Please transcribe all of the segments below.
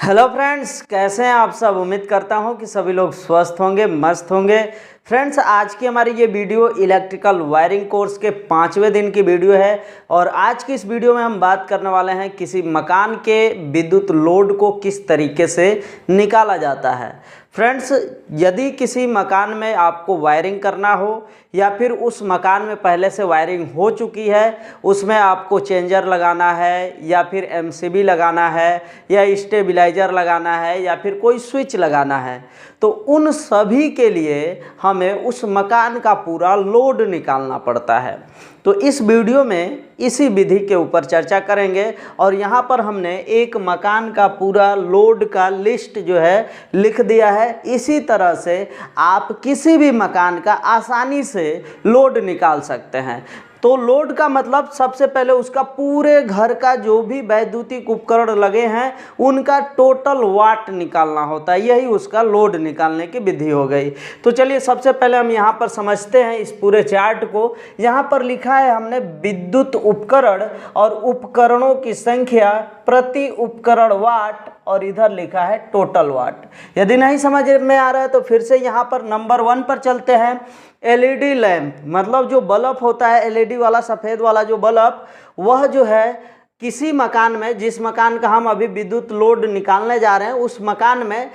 Hello friends, कैसे हैं आप सब। उम्मीद करता हूं कि सभी लोग स्वस्थ होंगे, मस्त होंगे। फ्रेंड्स, आज की हमारी ये वीडियो इलेक्ट्रिकल वायरिंग कोर्स के 5वें दिन की वीडियो है और आज की इस वीडियो में हम बात करने वाले हैं किसी मकान के विद्युत लोड को किस तरीके से निकाला जाता है। फ्रेंड्स, यदि किसी मकान में आपको वायरिंग करना हो या फिर उस मकान में पहले से वायरिंग हो चुकी है, उसमें आपको चेंजर लगाना है या फिर एमसीबी लगाना है या स्टेबलाइजर लगाना है या फिर कोई स्विच लगाना है, तो उन सभी के लिए हमें उस मकान का पूरा लोड निकालना पड़ता है। तो इस वीडियो में इसी विधि के ऊपर चर्चा करेंगे और यहाँ पर हमने एक मकान का पूरा लोड का लिस्ट जो है लिख दिया है। इसी तरह से आप किसी भी मकान का आसानी से लोड निकाल सकते हैं। तो लोड का मतलब सबसे पहले उसका पूरे घर का जो भी वैद्युतिक उपकरण लगे हैं उनका टोटल वाट निकालना होता है। यही उसका लोड निकालने की विधि हो गई। तो चलिए सबसे पहले हम यहाँ पर समझते हैं इस पूरे चार्ट को। यहाँ पर लिखा है हमने विद्युत उपकरण और उपकरणों की संख्या प्रति उपकरण वाट और इधर लिखा है टोटल वाट। यदि नहीं समझ में आ रहा है तो फिर से यहाँ पर नंबर 1 पर चलते हैं। एलईडी लैंप मतलब जो बल्ब होता है, एलईडी वाला सफ़ेद वाला जो बल्ब, वह जो है किसी मकान में, जिस मकान का हम अभी विद्युत लोड निकालने जा रहे हैं उस मकान में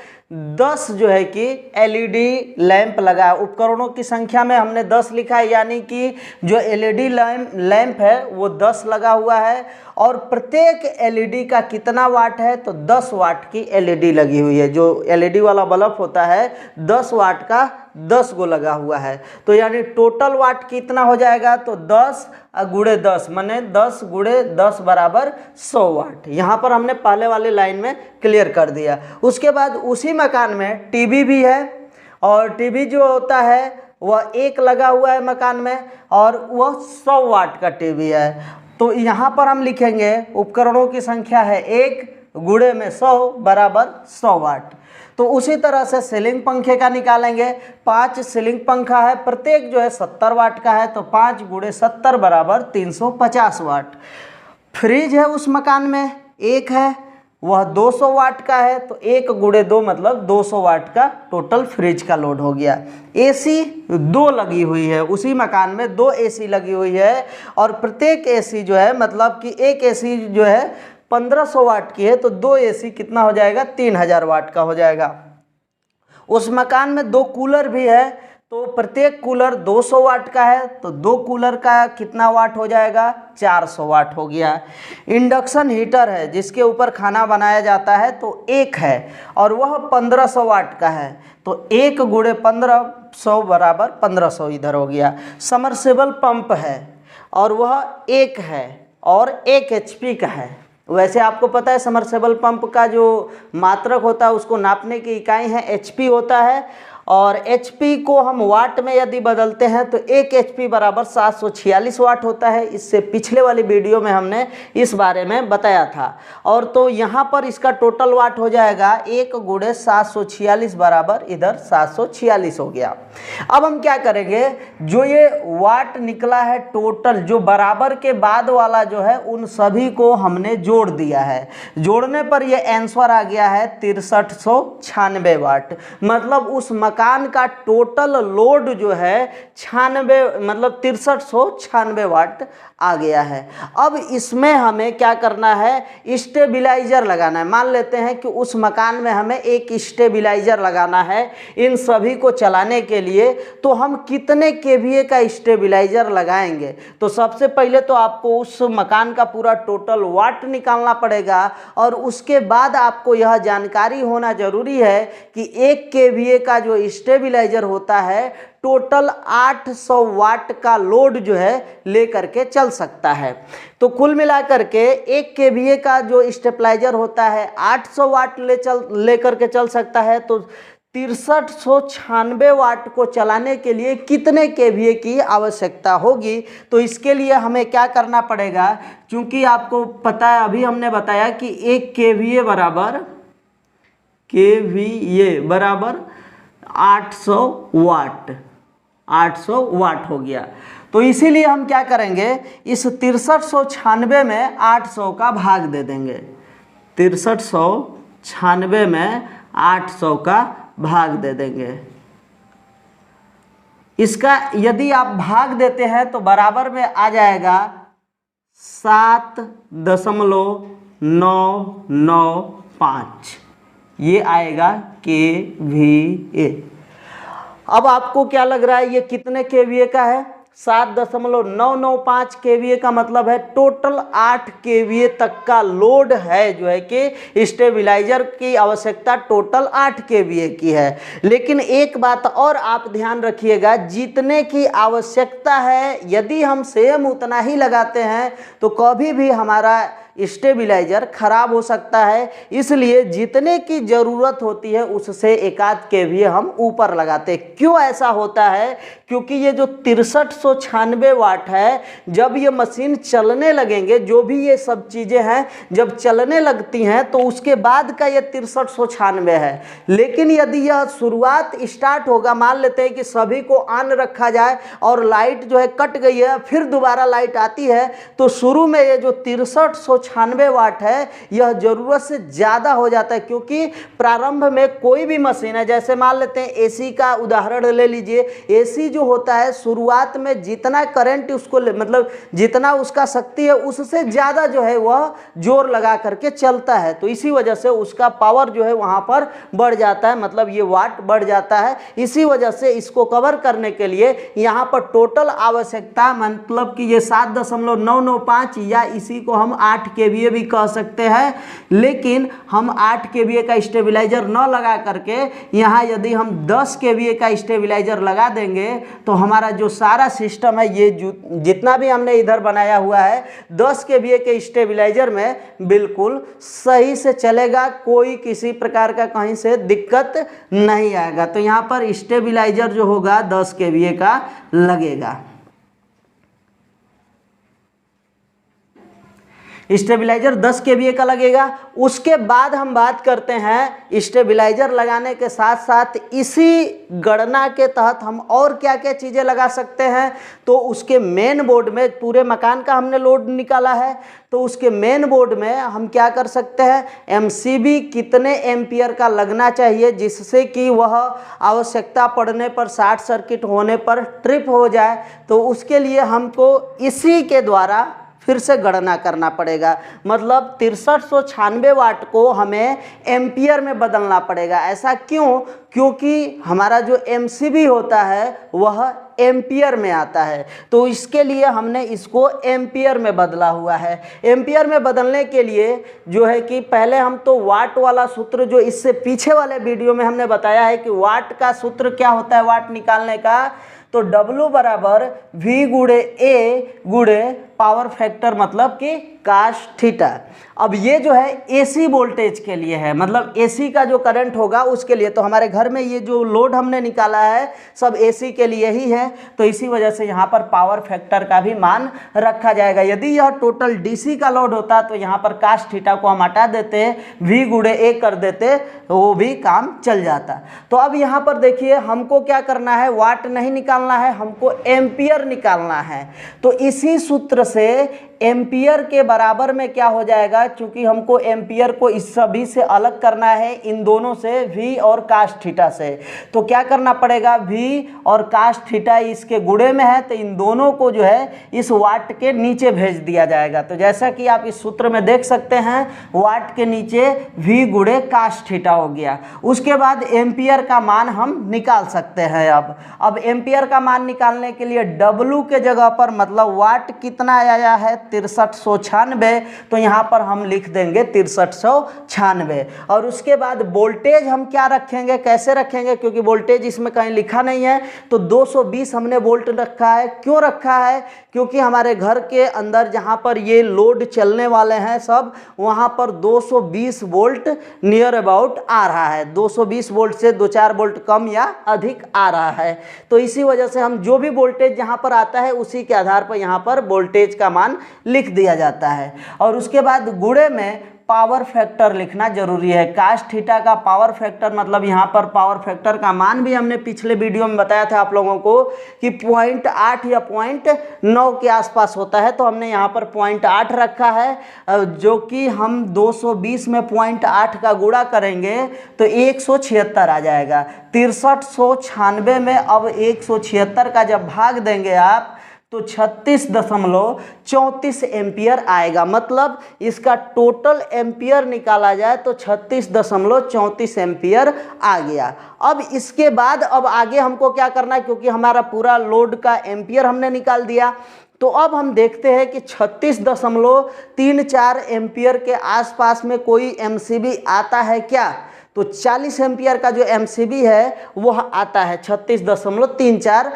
10 जो है कि एलईडी लैंप लगा है। उपकरणों की संख्या में हमने 10 लिखा है, यानी कि जो एलईडी लैंप है वो 10 लगा हुआ है और प्रत्येक एलईडी का कितना वाट है तो 10 वाट की एलईडी लगी हुई है। जो एलईडी वाला बल्ब होता है 10 वाट का 10 गो लगा हुआ है। तो यानी टोटल वाट कितना हो जाएगा तो 10 गुणे 10 माने 10 गुणे 10 बराबर 100 वाट। यहाँ पर हमने पहले वाली लाइन में क्लियर कर दिया। उसके बाद उसी मकान में टीवी भी है और टीवी जो होता है वह एक लगा हुआ है मकान में और वह 100 वाट का टीवी है। तो यहाँ पर हम लिखेंगे उपकरणों की संख्या है 1 गुणे में 100 बराबर 100 वाट। तो उसी तरह से सीलिंग पंखे का निकालेंगे। 5 सीलिंग पंखा है, प्रत्येक जो है 70 वाट का है, तो 5 गुणे 70 बराबर 350 वाट। फ्रिज है उस मकान में, एक है, वह 200 वाट का है, तो 1 गुणे 2 मतलब 200 वाट का टोटल फ्रिज का लोड हो गया। एसी 2 लगी हुई है, उसी मकान में 2 एसी लगी हुई है और प्रत्येक एसी जो है मतलब कि एक एसी जो है 1500 वाट की है, तो 2 एसी कितना हो जाएगा 3000 वाट का हो जाएगा। उस मकान में 2 कूलर भी है, तो प्रत्येक कूलर 200 वाट का है, तो 2 कूलर का कितना वाट हो जाएगा 400 वाट हो गया। इंडक्शन हीटर है जिसके ऊपर खाना बनाया जाता है, तो एक है और वह 1500 वाट का है, तो 1 गुणे 1500 बराबर 1500 इधर हो गया। समरसेबल पंप है और वह एक है और 1 HP का है। वैसे आपको पता है समरसेबल पंप का जो मात्रक होता है उसको नापने की इकाई है HP होता है और HP को हम वाट में यदि बदलते हैं तो 1 HP बराबर 746 वाट होता है। इससे पिछले वाली वीडियो में हमने इस बारे में बताया था। और तो यहाँ पर इसका टोटल वाट हो जाएगा 1 गुणे 746 बराबर इधर 746 हो गया। अब हम क्या करेंगे, जो ये वाट निकला है टोटल, जो बराबर के बाद वाला जो है उन सभी को हमने जोड़ दिया है। जोड़ने पर ये आंसर आ गया है 6396 वाट। मतलब उस मकान का टोटल लोड जो है 96 मतलब 6396 वाट आ गया है। अब इसमें हमें क्या करना है, स्टेबलाइजर लगाना है। मान लेते हैं कि उस मकान में हमें एक स्टेबलाइजर लगाना है इन सभी को चलाने के लिए, तो हम कितने केवीए का स्टेबलाइजर लगाएंगे। तो सबसे पहले तो आपको उस मकान का पूरा टोटल वाट निकालना पड़ेगा और उसके बाद आपको यह जानकारी होना जरूरी है कि 1 केवीए का जो स्टेबलाइजर होता है टोटल 800 वाट का लोड जो है लेकर के चल सकता है। तो कुल मिलाकर के 1 केवीए का जो स्टेबलाइजर होता है 800 वाट लेकर के चल सकता है। तो 6396 वाट को चलाने के लिए कितने केवीए की आवश्यकता होगी, तो इसके लिए हमें क्या करना पड़ेगा, क्योंकि आपको पता है अभी हमने बताया कि 1 केवीए बराबर 800 वाट, 800 वाट हो गया। तो इसीलिए हम क्या करेंगे, इस 6396 में 800 का भाग दे देंगे। 6396 96 में 800 का भाग दे देंगे। इसका यदि आप भाग देते हैं तो बराबर में आ जाएगा 7.995, ये आएगा KVA। अब आपको क्या लग रहा है ये कितने KVA का है? 7.995 KVA का मतलब है टोटल 8 KVA तक का लोड है, जो है कि स्टेबलाइजर की आवश्यकता टोटल 8 KVA की है। लेकिन एक बात और आप ध्यान रखिएगा, जितने की आवश्यकता है यदि हम सेम उतना ही लगाते हैं तो कभी भी हमारा स्टेबलाइजर खराब हो सकता है। इसलिए जितने की ज़रूरत होती है उससे एक आध KVA हम ऊपर लगाते हैं। क्यों ऐसा होता है? क्योंकि ये जो 6396 वाट है, जब ये मशीन चलने लगेंगे, जो भी ये सब चीज़ें हैं जब चलने लगती हैं तो उसके बाद का ये 6396 है। लेकिन यदि यह शुरुआत स्टार्ट होगा, मान लेते हैं कि सभी को ऑन रखा जाए और लाइट जो है कट गई है, फिर दोबारा लाइट आती है, तो शुरू में ये जो 6396 वाट है यह ज़रूरत से ज़्यादा हो जाता है। क्योंकि प्रारंभ में कोई भी मशीन है, जैसे मान लेते हैं AC का उदाहरण ले लीजिए, AC जो होता है शुरुआत में जितना करंट उसको मतलब जितना उसका शक्ति है उससे ज़्यादा जो है वह जोर लगा करके चलता है, तो इसी वजह से उसका पावर जो है वहाँ पर बढ़ जाता है, मतलब ये वाट बढ़ जाता है। इसी वजह से इसको कवर करने के लिए यहाँ पर टोटल आवश्यकता मतलब कि ये 7.995 या इसी को हम 8 KVA भी कह सकते हैं। लेकिन हम 8 KVA का स्टेबलाइजर न लगा करके यहाँ यदि हम 10 KVA का स्टेबलाइजर लगा देंगे तो हमारा जो सारा सिस्टम है, ये जितना भी हमने इधर बनाया हुआ है 10 KVA के स्टेबलाइजर में बिल्कुल सही से चलेगा, कोई किसी प्रकार का कहीं से दिक्कत नहीं आएगा। तो यहाँ पर स्टेबलाइजर जो होगा 10 KVA का लगेगा। स्टेबलाइजर 10 KVA का लगेगा। उसके बाद हम बात करते हैं स्टेबलाइजर लगाने के साथ साथ इसी गणना के तहत हम और क्या क्या चीज़ें लगा सकते हैं। तो उसके मेन बोर्ड में पूरे मकान का हमने लोड निकाला है, तो उसके मेन बोर्ड में हम क्या कर सकते हैं, MCB कितने एम्पियर का लगना चाहिए जिससे कि वह आवश्यकता पड़ने पर शॉर्ट सर्किट होने पर ट्रिप हो जाए। तो उसके लिए हमको इसी के द्वारा फिर से गणना करना पड़ेगा, मतलब 6396 वाट को हमें एम्पियर में बदलना पड़ेगा। ऐसा क्यों? क्योंकि हमारा जो MCB होता है वह एम्पियर में आता है, तो इसके लिए हमने इसको एम्पियर में बदला हुआ है। एम्पियर में बदलने के लिए जो है कि पहले हम तो वाट वाला सूत्र जो इससे पीछे वाले वीडियो में हमने बताया है कि वाट का सूत्र क्या होता है वाट निकालने का, तो W बराबर V गुणे A गुणे पावर फैक्टर मतलब कि काश थीटा। अब ये जो है AC वोल्टेज के लिए है, मतलब AC का जो करंट होगा उसके लिए। तो हमारे घर में ये जो लोड हमने निकाला है सब AC के लिए ही है, तो इसी वजह से यहाँ पर पावर फैक्टर का भी मान रखा जाएगा। यदि यह टोटल DC का लोड होता तो यहाँ पर काश थीटा को हम हटा देते, V गुणे A कर देते, वो भी काम चल जाता। तो अब यहाँ पर देखिए हमको क्या करना है, वाट नहीं निकालना है, हमको एम्पियर निकालना है। तो इसी सूत्र से एम्पियर के बराबर में क्या हो जाएगा, क्योंकि हमको एम्पियर को इस सभी से अलग करना है, इन दोनों से V और काश थीटा से। तो क्या करना पड़ेगा, V और काश थीटा इसके गुणे में है, तो इन दोनों को जो है इस वाट के नीचे भेज दिया जाएगा। तो जैसा कि आप इस सूत्र में देख सकते हैं वाट के नीचे V गुणे काश थीटा हो गया। उसके बाद एम्पियर का मान हम निकाल सकते हैं। अब एम्पियर का मान निकालने के लिए W के जगह पर मतलब वाट कितना आया है 6396, तो यहाँ पर हम लिख देंगे 6396। और उसके बाद वोल्टेज हम क्या रखेंगे, कैसे रखेंगे, क्योंकि वोल्टेज इसमें कहीं लिखा नहीं है, तो 220 हमने वोल्ट रखा है। क्यों रखा है, क्योंकि हमारे घर के अंदर जहाँ पर ये लोड चलने वाले हैं सब, वहाँ पर 220 वोल्ट नियर अबाउट आ रहा है। 220 वोल्ट से 2-4 वोल्ट कम या अधिक आ रहा है, तो इसी वजह से हम जो भी वोल्टेज यहाँ पर आता है उसी के आधार पर यहाँ पर वोल्टेज का मान लिख दिया जाता है। और उसके बाद गुणे में पावर फैक्टर लिखना जरूरी है। cos थीटा का पावर फैक्टर मतलब यहाँ पर पावर फैक्टर का मान भी हमने पिछले वीडियो में बताया था आप लोगों को कि 0.8 या 0.9 के आसपास होता है, तो हमने यहाँ पर 0.8 रखा है, जो कि हम 220 में 0.8 का गुणा करेंगे तो 176 आ जाएगा। 6396 में अब 176 का जब भाग देंगे आप तो 36.34 एम्पियर आएगा। मतलब इसका टोटल एम्पियर निकाला जाए तो 36.34 एम्पियर आ गया। अब इसके बाद अब आगे हमको क्या करना है, क्योंकि हमारा पूरा लोड का एम्पियर हमने निकाल दिया, तो अब हम देखते हैं कि 36.34 एम्पियर के आसपास में कोई एमसीबी आता है क्या। तो 40 एम्पियर का जो एमसीबी है वह आता है 36.34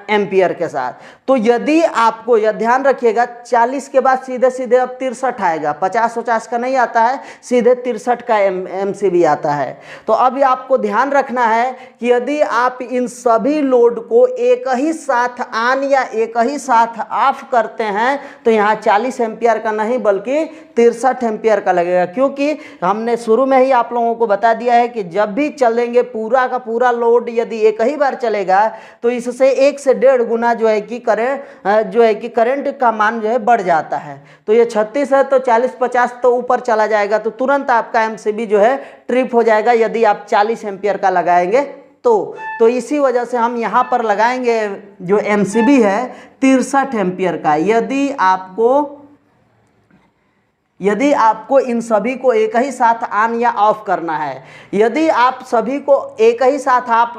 एम्पियर के साथ। तो यदि आपको यह ध्यान रखिएगा 40 के बाद सीधे सीधे अब 63 आएगा, 50 का नहीं आता है, सीधे 63 का एमसीबी आता है। तो अब आपको ध्यान रखना है कि यदि आप इन सभी लोड को एक ही साथ ऑन या एक ही साथ ऑफ करते हैं तो यहाँ 40 एम्पियर का नहीं बल्कि 63 एम्पियर का लगेगा, क्योंकि हमने शुरू में ही आप लोगों को बता दिया है कि जब भी चलेंगे पूरा का पूरा लोड यदि एक ही बार चलेगा तो इससे 1 से 1.5 गुना जो है कि करंट का मान जो है बढ़ जाता है। तो ये 36 है तो 40-50 तो ऊपर चला जाएगा, तो तुरंत आपका एमसीबी जो है ट्रिप हो जाएगा यदि आप 40 एम्पियर का लगाएंगे तो इसी वजह से हम यहाँ पर लगाएंगे जो एमसीबी है 63 एम्पियर का। यदि आपको इन सभी को एक ही साथ ऑन या ऑफ करना है, यदि आप सभी को एक ही साथ आप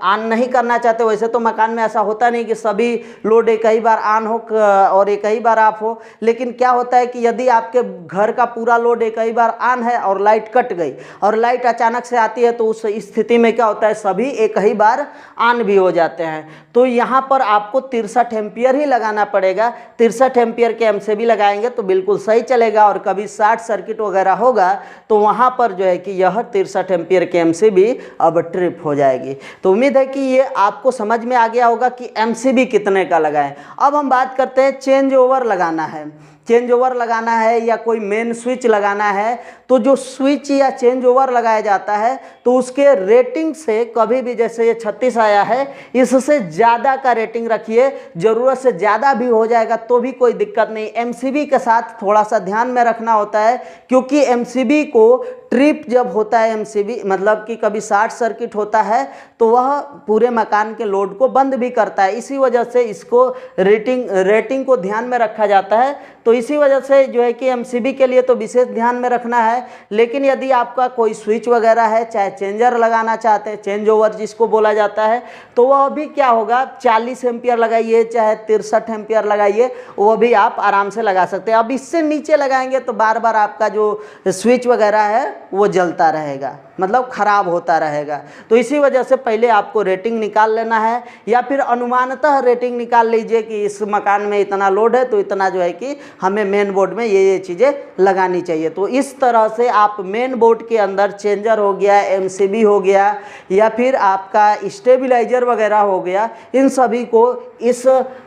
ऑन नहीं करना चाहते, वैसे तो मकान में ऐसा होता नहीं कि सभी लोड एक ही बार ऑन हो और एक ही बार ऑफ हो, लेकिन क्या होता है कि यदि आपके घर का पूरा लोड एक ही बार ऑन है और लाइट कट गई और लाइट अचानक से आती है तो उस स्थिति में क्या होता है सभी एक ही बार ऑन भी हो जाते हैं। तो यहाँ पर आपको 63 एम्पियर ही लगाना पड़ेगा। 63 एम्पियर के एमसीबी लगाएंगे तो बिल्कुल सही चलेगा, और कभी शॉर्ट सर्किट वगैरह होगा तो वहां पर जो है कि यह 63 एम्पियर के एमसीबी अब ट्रिप हो जाएगी। तो उम्मीद है कि ये आपको समझ में आ गया होगा कि एमसीबी कितने का लगाएं। अब हम बात करते हैं चेंज ओवर लगाना है, चेंज ओवर लगाना है या कोई मेन स्विच लगाना है, तो जो स्विच या चेंज ओवर लगाया जाता है तो उसके रेटिंग से कभी भी, जैसे ये 36 आया है, इससे ज़्यादा का रेटिंग रखिए। ज़रूरत से ज़्यादा भी हो जाएगा तो भी कोई दिक्कत नहीं। एमसीबी के साथ थोड़ा सा ध्यान में रखना होता है, क्योंकि एमसीबी को ट्रिप जब होता है, एमसीबी मतलब कि कभी शॉर्ट सर्किट होता है तो वह पूरे मकान के लोड को बंद भी करता है। इसी वजह से इसको रेटिंग को ध्यान में रखा जाता है। तो इसी वजह से जो है कि एमसीबी के लिए तो विशेष ध्यान में रखना है। लेकिन यदि आपका कोई स्विच वगैरह है, चाहे चेंजर लगाना चाहते हैं, चेंज ओवर जिसको बोला जाता है, तो वह भी क्या होगा 40 एम्पियर लगाइए चाहे 63 एम्पियर लगाइए, वो भी आप आराम से लगा सकते हैं। अब इससे नीचे लगाएंगे तो बार बार आपका जो स्विच वगैरह है वो जलता रहेगा, मतलब खराब होता रहेगा। तो इसी वजह से पहले आपको रेटिंग निकाल लेना है, या फिर अनुमानतः रेटिंग निकाल लीजिए कि इस मकान में इतना लोड है तो इतना जो है कि हमें मेन बोर्ड में ये चीज़ें लगानी चाहिए। तो इस तरह से आप मेन बोर्ड के अंदर चेंजर हो गया, एमसीबी हो गया, या फिर आपका स्टेबलाइजर वगैरह हो गया, इन सभी को इस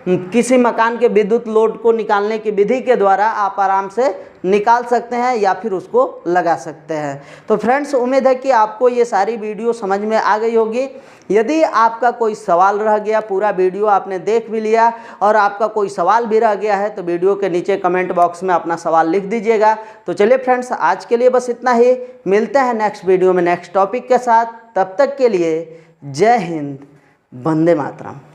किसी मकान के विद्युत लोड को निकालने की विधि के द्वारा आप आराम से निकाल सकते हैं या फिर उसको लगा सकते हैं। तो फ्रेंड्स, उम्मीद है कि आपको ये सारी वीडियो समझ में आ गई होगी। यदि आपका कोई सवाल रह गया, पूरा वीडियो आपने देख भी लिया और आपका कोई सवाल भी रह गया है, तो वीडियो के नीचे कमेंट बॉक्स में अपना सवाल लिख दीजिएगा। तो चलिए फ्रेंड्स, आज के लिए बस इतना ही। मिलते हैं नेक्स्ट वीडियो में नेक्स्ट टॉपिक के साथ। तब तक के लिए जय हिंद, वंदे मातरम।